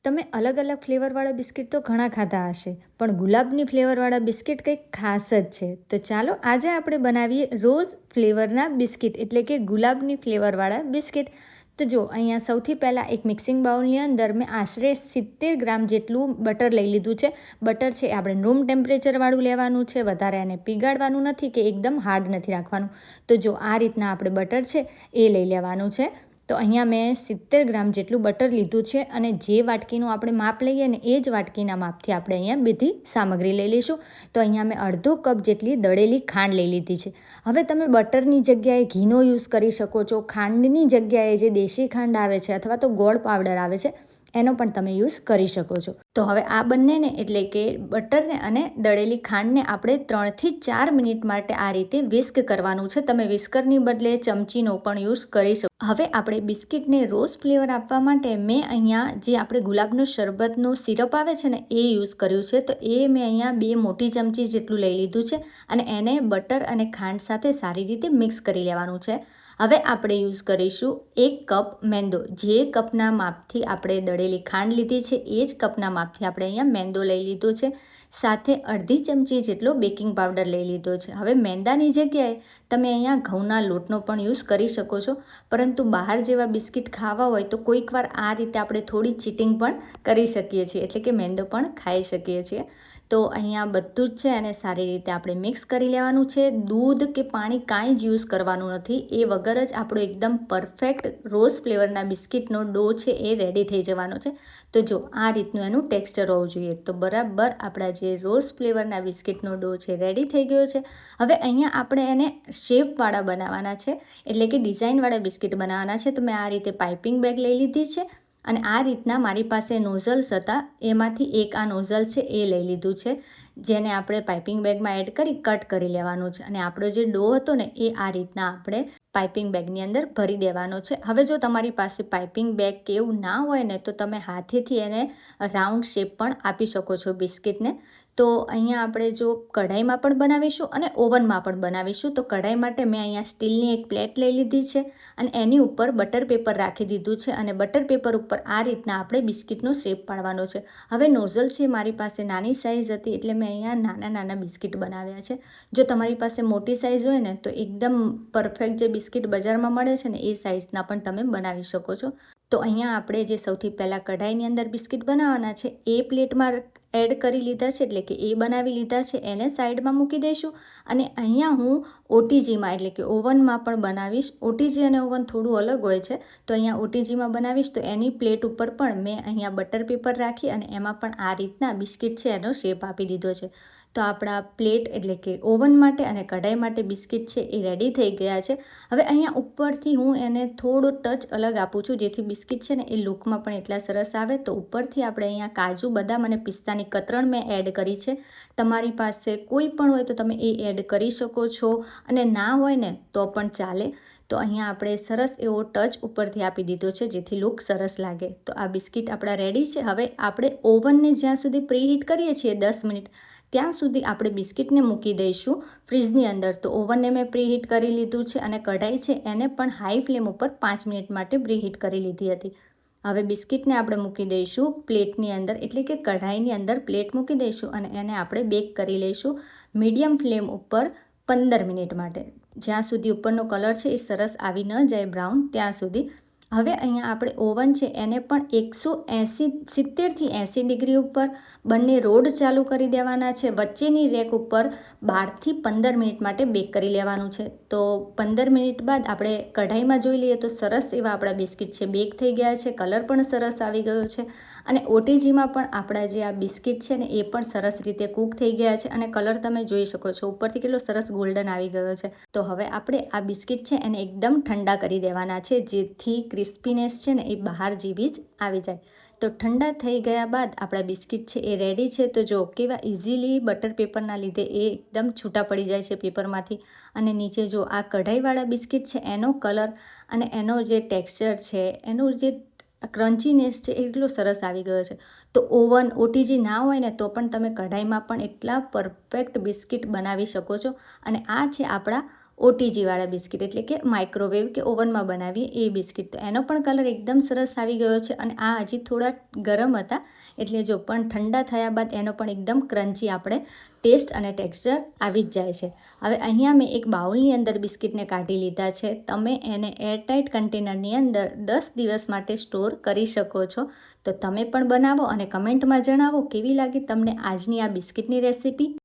તમે અલગ અલગ ફ્લેવરવાળા બિસ્કિટ તો ઘણા ખાધા હશે, પણ ગુલાબની ફ્લેવરવાળા બિસ્કિટ કંઈક ખાસ જ છે. તો ચાલો આજે આપણે બનાવીએ રોઝ ફ્લેવરના બિસ્કિટ, એટલે કે ગુલાબની ફ્લેવરવાળા બિસ્કિટ. તો જો અહીંયા સૌથી પહેલાં એક મિક્સિંગ બાઉલની અંદર મેં આશરે 70 ગ્રામ જેટલું બટર લઈ લીધું છે. બટર છે આપણે રૂમ ટેમ્પરેચરવાળું લેવાનું છે, વધારે એને પીગાળવાનું નથી કે એકદમ હાર્ડ નથી રાખવાનું. તો જો આ રીતના આપણે બટર છે એ લઈ લેવાનું છે. તો અહીંયા મેં 70 ગ્રામ જેટલું બટર લીધું છે, અને જે વાટકીનું આપણે માપ લઈએ ને એ જ વાટકીના માપથી આપણે અહીંયા બધી સામગ્રી લઈ લઈશું. તો અહીંયા મેં અડધો કપ જેટલી દળેલી ખાંડ લઈ લીધી છે. હવે તમે બટરની જગ્યાએ ઘીનો યુઝ કરી શકો છો, ખાંડની જગ્યાએ જે દેશી ખાંડ આવે છે અથવા તો ગોળ પાવડર આવે છે એનો પણ તમે યુઝ કરી શકો છો. તો હવે આ બંનેને એટલે કે બટરને અને દળેલી ખાંડને આપણે 3 થી 4 મિનિટ માટે આ રીતે વિસ્ક કરવાનું છે. તમે વિસ્કરની બદલે ચમચીનો પણ યુઝ કરી શકો. હવે આપણે બિસ્કિટને રોઝ ફ્લેવર આપવા માટે મેં અહીંયા જે આપણે ગુલાબનું શરબતનું સિરપ આવે છે ને એ યુઝ કર્યું છે. તો એ મેં અહીંયા 2 મોટી ચમચી જેટલું લઈ લીધું છે, અને એને બટર અને ખાંડ સાથે સારી રીતે મિક્સ કરી લેવાનું છે. હવે આપણે યુઝ કરીશું 1 કપ મેંદો. જે કપના માપથી આપણે દળેલી ખાંડ લીધી છે એ જ કપના માપથી આપણે અહીંયા મેંદો લઈ લીધો છે. સાથે અડધી ચમચી જેટલો બેકિંગ પાવડર લઈ લીધો છે. હવે મેંદાની જગ્યાએ તમે અહીંયા ઘઉંના લોટનો પણ યુઝ કરી શકો છો, પરંતુ બહાર જેવા બિસ્કિટ ખાવા હોય તો કોઈક વાર આ રીતે આપણે થોડી ચીટિંગ પણ કરી શકીએ છીએ, એટલે કે મેંદો પણ ખાઈ શકીએ છીએ. તો અહીંયા બધું જ છે અને સારી રીતે આપણે મિક્સ કરી લેવાનું છે. દૂધ કે પાણી કાંઈ જ યુઝ કરવાનું નથી. એ વગર જ આપણો એકદમ પરફેક્ટ રોઝ ફ્લેવરના બિસ્કિટનો ડો છે એ રેડી થઈ જવાનો છે. તો જો આ રીતનું એનું ટેક્સચર હોવું જોઈએ. તો બરાબર આપણા જે રોઝ ફ્લેવરના બિસ્કિટનો ડો છે રેડી થઈ ગયો છે. હવે અહીંયા આપણે એને શેપવાળા બનાવવાના છે, એટલે કે ડિઝાઇનવાળા બિસ્કિટ બનાવવાના છે. તો મેં આ રીતે પાઇપિંગ બેગ લઈ લીધી છે, અને આ રીતના મારી પાસે નોઝલ્સ હતા, એમાંથી એક આ નોઝલ છે એ લઈ લીધું છે, જેને આપણે પાઇપિંગ બેગમાં એડ કરી કટ કરી લેવાનું છે. અને આપણો જે ડો હતો ને એ આ રીતના આપણે પાઇપિંગ બેગની અંદર ભરી દેવાનો છે. હવે જો તમારી પાસે પાઇપિંગ બેગ કે એવું ના હોય ને તો તમે હાથેથી એને રાઉન્ડ શેપ પણ આપી શકો છો બિસ્કિટને. તો અહીંયા આપણે જો કઢાઈમાં પણ બનાવીશું અને ઓવનમાં પણ બનાવીશું. તો કઢાઈ માટે મેં અહીંયા સ્ટીલની એક પ્લેટ લઈ લીધી છે, અને એની ઉપર બટર પેપર રાખી દીધું છે, અને બટર પેપર ઉપર આ રીતના આપણે બિસ્કિટનો શેપ પાડવાનો છે. હવે નોઝલ છે મારી પાસે નાની સાઇઝ હતી, એટલે મેં અહીંયા નાના નાના બિસ્કિટ બનાવ્યા છે. જો તમારી પાસે મોટી સાઇઝ હોય ને તો એકદમ પરફેક્ટ જે બિસ્કિટ બજારમાં મળે છે ને એ સાઇઝના પણ તમે બનાવી શકો છો. તો અહીંયા આપણે જે સૌથી પહેલાં કઢાઈની અંદર બિસ્કિટ બનાવવાના છે એ પ્લેટમાં એડ કરી લીધા છે, એટલે કે એ બનાવી લીધા છે, એને સાઈડમાં મૂકી દઈશું. અને અહીંયા હું ઓટીજીમાં એટલે કે ઓવનમાં પણ બનાવીશ. ઓટીજી અને ઓવન થોડું અલગ હોય છે, તો અહીંયા ઓટીજીમાં બનાવીશ. તો એની પ્લેટ ઉપર પણ મેં અહીંયા બટર પેપર રાખી અને એમાં પણ આ રીતના બિસ્કિટ છે એનો શેપ આપી દીધો છે. તો આપણા પ્લેટ એટલે કે ઓવન માટે અને કઢાઈ માટે બિસ્કિટ છે એ રેડી થઈ ગયા છે. હવે અહીંયા ઉપરથી હું એને થોડો ટચ અલગ આપું છું, જેથી બિસ્કિટ છે ને એ લુકમાં પણ એટલા સરસ આવે. તો ઉપરથી આપણે અહીંયા કાજુ, બદામ અને પિસ્તાની કતરણ મેં એડ કરી છે. તમારી પાસે કોઈ પણ હોય તો તમે એ એડ કરી શકો છો, અને ના હોય ને તો પણ ચાલે. તો અહીંયા આપણે સરસ એવો ટચ ઉપરથી આપી દીધો છે, જેથી લુક સરસ લાગે. તો આ બિસ્કિટ આપણા રેડી છે. હવે આપણે ઓવનને જ્યાં સુધી પ્રીહીટ કરીએ છીએ 10 મિનિટ, ત્યાં સુધી આપણે બિસ્કિટને મૂકી દઈશું ફ્રીજની અંદર. તો ઓવનને મેં પ્રીહીટ કરી લીધું છે, અને કઢાઈ છે એને પણ હાઈ ફ્લેમ ઉપર 5 મિનિટ માટે પ્રીહીટ કરી લીધી હતી. હવે બિસ્કિટને આપણે મૂકી દઈશું પ્લેટની અંદર, એટલે કે કઢાઈની અંદર પ્લેટ મૂકી દઈશું, અને એને આપણે બેક કરી લઈશું મીડિયમ ફ્લેમ ઉપર 15 મિનિટ માટે, જ્યાં સુધી ઉપરનો કલર છે એ સરસ આવી ન જાય બ્રાઉન ત્યાં સુધી. હવે અહીંયા આપણે ઓવન છે એને પણ 70 થી 80 ડિગ્રી ઉપર બંને રોડ ચાલુ કરી દેવાના છે. વચ્ચેની રેક ઉપર 12 થી 15 મિનિટ માટે બેક કરી લેવાનું છે. તો 15 મિનિટ બાદ આપણે કઢાઈમાં જોઈ લઈએ તો સરસ એવા આપણા બિસ્કિટ છે બેક થઈ ગયા છે. કલર પણ સરસ આવી ગયો છે, અને ઓટીજીમાં પણ આપણા જે આ બિસ્કિટ છે ને એ પણ સરસ રીતે કૂક થઈ ગયા છે, અને કલર તમે જોઈ શકો છો ઉપરથી કેટલો સરસ ગોલ્ડન આવી ગયો છે. તો હવે આપણે આ બિસ્કિટ છે એને એકદમ ઠંડા કરી દેવાના છે, જેથી ક્રિસ્પીનેસ છે ને એ બહાર જેવી જ આવી જાય. તો ઠંડા થઈ ગયા બાદ આપણા બિસ્કિટ છે એ રેડી છે. તો જો કેવા ઇઝીલી બટર પેપરના લીધે એ એકદમ છૂટા પડી જાય છે પેપરમાંથી, અને નીચે જો આ કઢાઈવાળા બિસ્કિટ છે એનો કલર અને એનો જે ટેક્સચર છે, એનું જે ક્રન્ચીનેસ છે એટલો સરસ આવી ગયો છે. તો ઓવન ઓટીજી ના હોય ને તો પણ તમે કઢાઈમાં પણ એટલા પરફેક્ટ બિસ્કિટ બનાવી શકો છો. અને આ છે આપણા ઓટીજીવાળા બિસ્કિટ એટલે કે માઇક્રોવેવ કે ઓવનમાં બનાવીએ એ બિસ્કિટ. તો એનો પણ કલર એકદમ સરસ આવી ગયો છે અને આ હજી થોડા ગરમ હતા એટલે જો પણ ઠંડા થયા બાદ એનો પણ એકદમ ક્રન્ચી આપણે ટેસ્ટ અને ટેક્સચર આવી જ જાય છે. હવે અહીંયા મેં એક બાઉલની અંદર બિસ્કિટને કાઢી લીધા છે. તમે એને એરટાઇટ કન્ટેનરની અંદર 10 દિવસ માટે સ્ટોર કરી શકો છો. તો તમે પણ બનાવો અને કમેન્ટમાં જણાવો કેવી લાગી તમને આજની આ બિસ્કિટની રેસીપી.